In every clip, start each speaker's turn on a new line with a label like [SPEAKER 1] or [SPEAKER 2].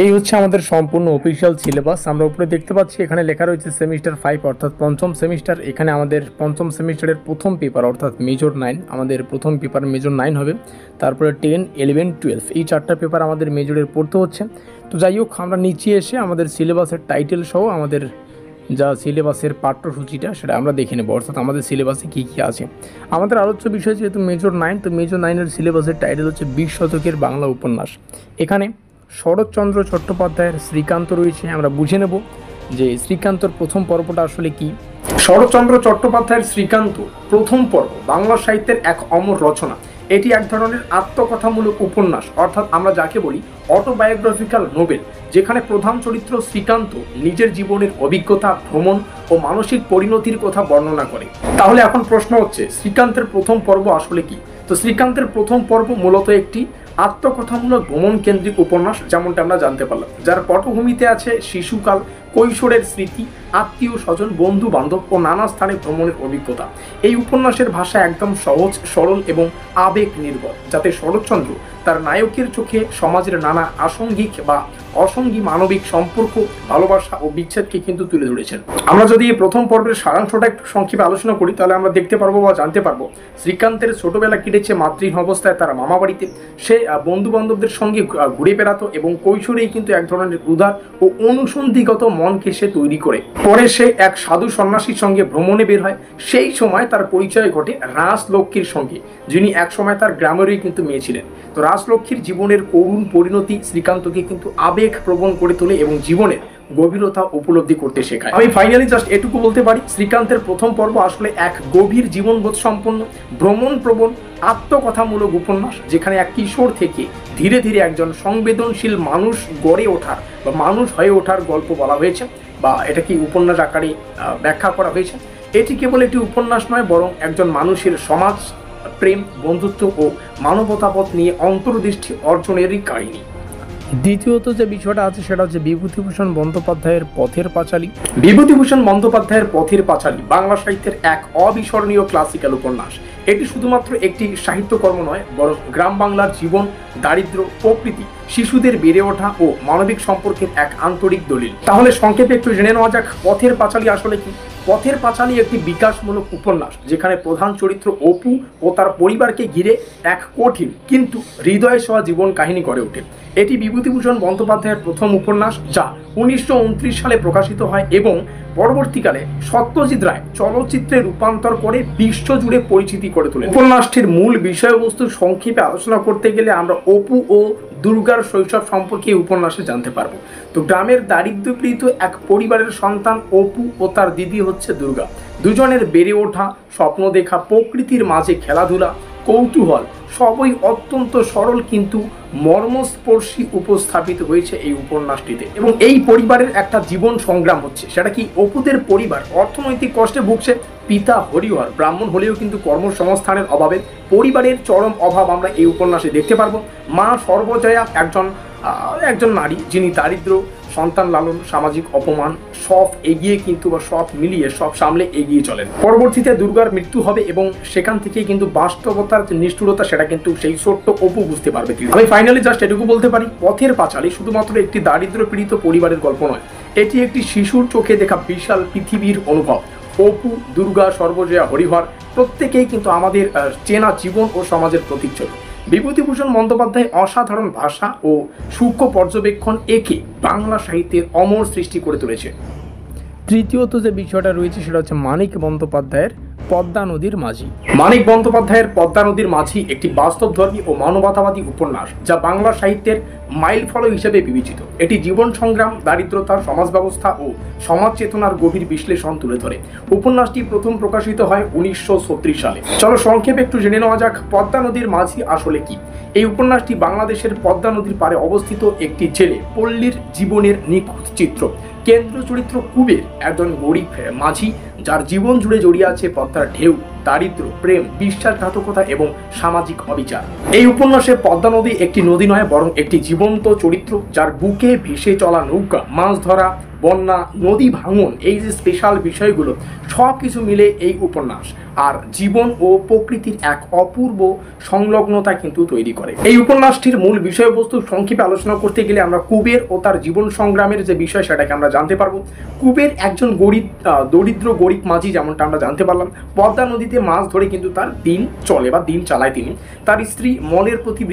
[SPEAKER 1] এই হচ্ছে আমাদের সম্পূর্ণ অফিসিয়াল সিলেবাস। আমরা উপরে দেখতে পাচ্ছি এখানে লেখা রয়েছে সেমিস্টার 5 অর্থাৎ পঞ্চম সেমিস্টার। এখানে আমাদের পঞ্চম সেমিস্টারের প্রথম পেপার অর্থাৎ মেজর 9, আমাদের প্রথম পেপার মেজর 9 হবে। তারপরে 10, 11, 12 এই চারটা পেপার আমাদের মেজরের পড়তে হচ্ছে। তো যাই হোক, আমরা নিচে এসে আমাদের সিলেবাসের টাইটেল সহ আমাদের যা সিলেবাসের পাঠ্যসূচিটা সেটা আমরা দেখে নেব, অর্থাৎ আমাদের সিলেবাসে কী কী আছে। আমাদের আলোচ্য বিষয় যেহেতু মেজর 9, তো মেজর 9-এর সিলেবাসের টাইটেল হচ্ছে 20 শতকের বাংলা উপন্যাস। এখানে শরৎচন্দ্র চট্টোপাধ্যায়ের শ্রীকান্ত রয়েছে। আমরা বুঝে নেব যে শ্রীকান্তর প্রথম পর্বটা আসলে কি। শরৎচন্দ্র চট্টোপাধ্যায়ের শ্রীকান্ত প্রথম পর্ব বাংলা সাহিত্যের এক অমর রচনা। এটি এক ধরনের আত্মকথামূলক উপন্যাস, অর্থাৎ আমরা যাকে বলি অটোবায়োগ্রাফিক্যাল নোবেল, যেখানে প্রধান চরিত্র শ্রীকান্ত নিজের জীবনের অভিজ্ঞতা, ভ্রমণ ও মানসিক পরিণতির কথা বর্ণনা করে। তাহলে এখন প্রশ্ন হচ্ছে, শ্রীকান্তের প্রথম পর্ব আসলে কি? তো শ্রীকান্তের প্রথম পর্ব মূলত একটি আত্মকথামূলক ভ্রমণ কেন্দ্রিক উপন্যাস, যেমনটা আমরা জানতে পারলাম, যার পটভূমিতে আছে শিশুকাল, কৈশোরের স্মৃতি, আত্মীয় স্বজন, বন্ধু বান্ধব ও নানা স্থানে ভ্রমণের অভিজ্ঞতা। এই উপন্যাসের ভাষা একদম সহজ, সরল এবং আবেগ নির্ভর, যাতে শরৎচন্দ্র তার নায়কের চোখে সমাজের নানা আসাঙ্গিক বা অসঙ্গী মানবিক সম্পর্ক, ভালোবাসা ও বিচ্ছেদকে কিন্তু তুলে ধরেছেন। আমরা যদি এই প্রথম পর্বের সারাংশটা একটু সংক্ষেপে আলোচনা করি, তাহলে আমরা দেখতে পারবো বা জানতে পারবো শ্রীকান্তের ছোটবেলা কেটেছে মাতৃহীন অবস্থায় তার মামা বাড়িতে। সে বন্ধু বান্ধবদের সঙ্গে ঘুরে বেড়াতো এবং কৈশোরেই কিন্তু এক ধরনের উদার ও অনুসন্ধিগত মনকে সে তৈরি করে। পরে সে এক সাধু সন্ন্যাসীর সঙ্গে ভ্রমণে বের হয়। সেই সময় তার পরিচয় ঘটে রাজলক্ষ্মীর সঙ্গে, যিনি এক সময় তার গ্রামেরই কিন্তু মেয়ে ছিলেন। তো রাজলক্ষ্মীর জীবনের করুণ পরিণতি শ্রীকান্তকে কিন্তু আবেগ প্রবণ করে তোলে এবং জীবনের গভীরতা উপলব্ধি করতে শেখায়। আমি ফাইনালি জাস্ট এটুকু বলতে পারি, শ্রীকান্তের প্রথম পর্ব আসলে এক গভীর জীবনবোধ সম্পন্ন ভ্রমণ প্রবণ আত্মকথামূলক উপন্যাস, যেখানে এক কিশোর থেকে ধীরে ধীরে একজন সংবেদনশীল মানুষ গড়ে ওঠার বা মানুষ হয়ে ওঠার গল্প বলা হয়েছে, বা এটা কি উপন্যাস আকারে ব্যাখ্যা করা হয়েছে। এটি কেবল একটি উপন্যাস নয়, বরং একজন মানুষের সমাজ প্রেম, বন্ধুত্ব ও মানবতাবোধ নিয়ে অন্তর্দৃষ্টি অর্জনেরই কাহিনী। দ্বিতীয়ত যে বিষয়টা আছে সেটা হচ্ছে বিভূতিভূষণ বন্দ্যোপাধ্যায়ের পথের পাঁচালী। বিভূতিভূষণ বন্দ্যোপাধ্যায়ের পথের পাঁচালী বাংলা সাহিত্যের এক অবিস্মরণীয় ক্লাসিক্যাল উপন্যাস। এটি শুধুমাত্র একটি সাহিত্যকর্ম নয়, বরং গ্রাম বাংলার জীবন, দারিদ্র্য, প্রকৃতি, শিশুদের বেড়ে ওঠা ও মানবিক সম্পর্কের এক আন্তরিক দলিল। তাহলে সংক্ষেপে একটু জেনে নেওয়া যাক, পথের পাঁচালী আসলে কি। পথের পাঁচালী একটি বিকাশমূলক উপন্যাস, যেখানে প্রধান চরিত্র অপু ও তার পরিবারকে ঘিরে এক কঠিন কিন্তু হৃদয় ছোঁয়া জীবন কাহিনী গড়ে ওঠে। এটি বিভূতিভূষণ বন্দ্যোপাধ্যায়ের প্রথম উপন্যাস, যা 1929 সালে প্রকাশিত হয় এবং পরবর্তীকালে সত্যজিৎ রায় চলচ্চিত্রে রূপান্তর করে বিশ্বজুড়ে পরিচিতি করে তোলে। উপন্যাসটির মূল বিষয়বস্তু সংক্ষেপে আলোচনা করতে গেলে আমরা অপু ও দুর্গার শৈশব সম্পর্কে উপন্যাসে জানতে পারবো। তো গ্রামের দারিদ্র্যপীড়িত এক পরিবারের সন্তান অপু ও তার দিদি হচ্ছে দুর্গা। দুজনের বেড়ে ওঠা, স্বপ্ন দেখা, প্রকৃতির মাঝে খেলাধুলা, কৌতূহল সবই অত্যন্ত সরল কিন্তু মর্মস্পর্শী উপস্থাপিত হয়েছে এই উপন্যাসটিতে। এবং এই পরিবারের একটা জীবন সংগ্রাম হচ্ছে, সেটা কি, অপুদের পরিবার অর্থনৈতিক কষ্টে ভুগছে। পিতা হরিহর ব্রাহ্মণ হলেও কিন্তু কর্মসংস্থানের অভাবে পরিবারের চরম অভাব আমরা এই উপন্যাসে দেখতে পারবো। মা সর্বজয়া একজন নারী, যিনি দারিদ্র্য, সন্তান লালন, সামাজিক অপমান সব এগিয়ে কিন্তু বা সব মিলিয়ে সব সামলে এগিয়ে চলেন। পরবর্তীতে দুর্গার মৃত্যু হবে এবং সেখান থেকে কিন্তু বাস্তবতার যে নিষ্ঠুরতা সেটা কিন্তু সেই ছোট্ট অপু বুঝতে পারবে। আমি ফাইনালি জাস্ট এটুকু বলতে পারি, পথের পাঁচালী শুধুমাত্র একটি দারিদ্র্য পীড়িত পরিবারের গল্প নয়, এটি একটি শিশুর চোখে দেখা বিশাল পৃথিবীর অনুভব। অপু, দুর্গা, সর্বজয়া, হরিহর প্রত্যেকেই কিন্তু আমাদের চেনা জীবন ও সমাজের প্রতীকছবি। বিভূতিভূষণ বন্দ্যোপাধ্যায় অসাধারণ ভাষা ও সূক্ষ্ম পর্যবেক্ষণ একে বাংলা সাহিত্যের অমর সৃষ্টি করে তুলেছে। তৃতীয়ত যে বিষয়টা রয়েছে সেটা হচ্ছে মানিক বন্দ্যোপাধ্যায়ের পদ্মা নদীর মাঝি। মানিক বন্দ্যোপাধ্যায়ের পদ্মা নদীর মাঝি একটি বাস্তবধর্মী ও মানবতাবাদী উপন্যাস, যা বাংলা সাহিত্যের মাইল ফলক হিসেবে বিবেচিত। এটি জীবন সংগ্রাম, দারিদ্রতা, সমাজ ব্যবস্থা ও সমাজ চেতনার গভীর বিশ্লেষণ তুলে ধরে। উপন্যাসটি প্রথম প্রকাশিত হয় 1936 সালে। চলো সংক্ষেপে একটু জেনে নেওয়া যাক, পদ্মা নদীর মাঝি আসলে কি। এই উপন্যাসটি বাংলাদেশের পদ্মা নদীর পাড়ে অবস্থিত একটি জেলে পল্লীর জীবনের নিখুঁত চিত্র। কেন্দ্র চরিত্র কুবের একজন গরিব মাঝি, যার জীবন জুড়ে জড়িয়ে আছে পদ্মার ঢেউ, দারিদ্র্য, প্রেম, বিশ্বাসঘাতকতা এবং সামাজিক অবিচার। এই উপন্যাসে পদ্মা নদী একটি নদী নয়, বরং একটি জীবন্ত চরিত্র, যার বুকে ভেসে চলা নৌকা, মাছ ধরা, বন্যা, নদী ভাঙন, এই যে স্পেশাল বিষয়গুলো সব কিছু মিলে এই উপন্যাস আর জীবন ও প্রকৃতির এক অপূর্ব সংলগ্নতা কিন্তু তৈরি করে। এই উপন্যাসটির মূল বিষয়বস্তু সংক্ষেপে আলোচনা করতে গেলে আমরা কুবের ও তার জীবন সংগ্রামের যে বিষয় সেটাকে আমরা জানতে পারবো। কুবের একজন দরিদ্র গরিব মাঝি, যেমনটা আমরা জানতে পারলাম। পদ্মা নদীতে মাছ ধরে কিন্তু তার দিন চলে বা দিন চালায় তিনি। তার স্ত্রী মনের প্রতি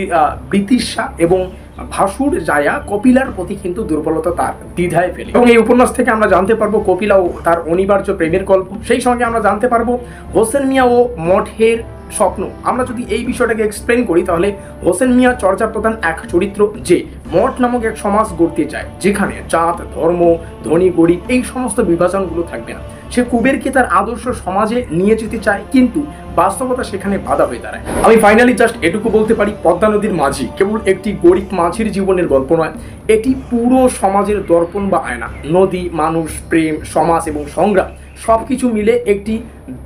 [SPEAKER 1] বৃতিষ্যা এবং ভাসুর জায়া কপিলার প্রতি কিন্তু দুর্বলতা তার দ্বিধায় ফেলে। এবং এই উপন্যাস থেকে আমরা জানতে পারবো কপিলা ও তার অনিবার্য প্রেমের গল্প। সেই সঙ্গে আমরা জানতে পারবো হোসেন মিয়া ও মঠের স্বপ্ন। আমরা যদি এই বিষয়টাকে এক্সপ্লেন করি তাহলে হোসেন মিয়া চর্চা প্রধান এক চরিত্র, যে মঠ নামক এক সমাজ গড়তে চায় যেখানে জাত, ধর্ম, ধনী গরিব এই সমস্ত বিভাজনগুলো থাকবে না। সে কুবেরকে তার আদর্শ সমাজে নিয়ে যেতে চায়, কিন্তু বাস্তবতা সেখানে বাধা হয়ে দাঁড়ায়। আমি ফাইনালি জাস্ট এটুকু বলতে পারি, পদ্মা নদীর মাঝি কেবল একটি গরিব মাঝির জীবনের গল্প নয়, এটি পুরো সমাজের দর্পণ বা আয়না। নদী, মানুষ, প্রেম, সমাজ এবং সংগ্রাম সবকিছু মিলে একটি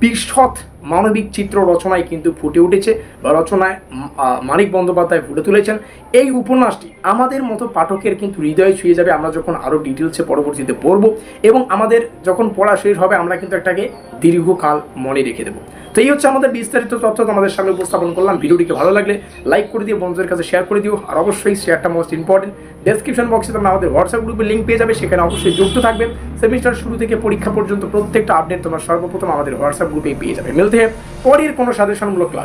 [SPEAKER 1] বিশদ মানবিক চিত্র রচনায় কিন্তু ফুটে উঠেছে বা রচনায় মানিক বন্দ্যোপাধ্যায় ফুটে তুলেছেন। এই উপন্যাসটি আমাদের মতো পাঠকের কিন্তু হৃদয়ে ছুঁয়ে যাবে আমরা যখন আরও ডিটেলসে পরবর্তীতে পড়ব, এবং আমাদের যখন পড়া শেষ হবে আমরা কিন্তু একটাকে দীর্ঘকাল মনে রেখে দেবো। তো এই হচ্ছে আমাদের বিস্তারিত তথ্য আমাদের সামনে উপস্থাপন করলাম। ভিডিওটিকে ভালো লাগলে লাইক করে দিও, বন্ধুদের কাছে শেয়ার করে দিও, আর অবশ্যই শেয়ারটা মোস্ট ইম্পর্টেন্ট। ডেসক্রিপশন বক্সে তোমরা আমাদের হোয়াটসঅ্যাপ গ্রুপের লিঙ্ক পেয়ে যাবে, সেখানে অবশ্যই যুক্ত থাকবেন। সেমিস্টার শুরু থেকে পরীক্ষা পর্যন্ত প্রত্যেকটা আপডেট তোমরা সর্বপ্রথম আমাদের হোয়াটসঅ্যাপ গ্রুপে পেয়ে যাবে। মিলতে হবে পরের কোনো সাজেশনমূলক ক্লাস।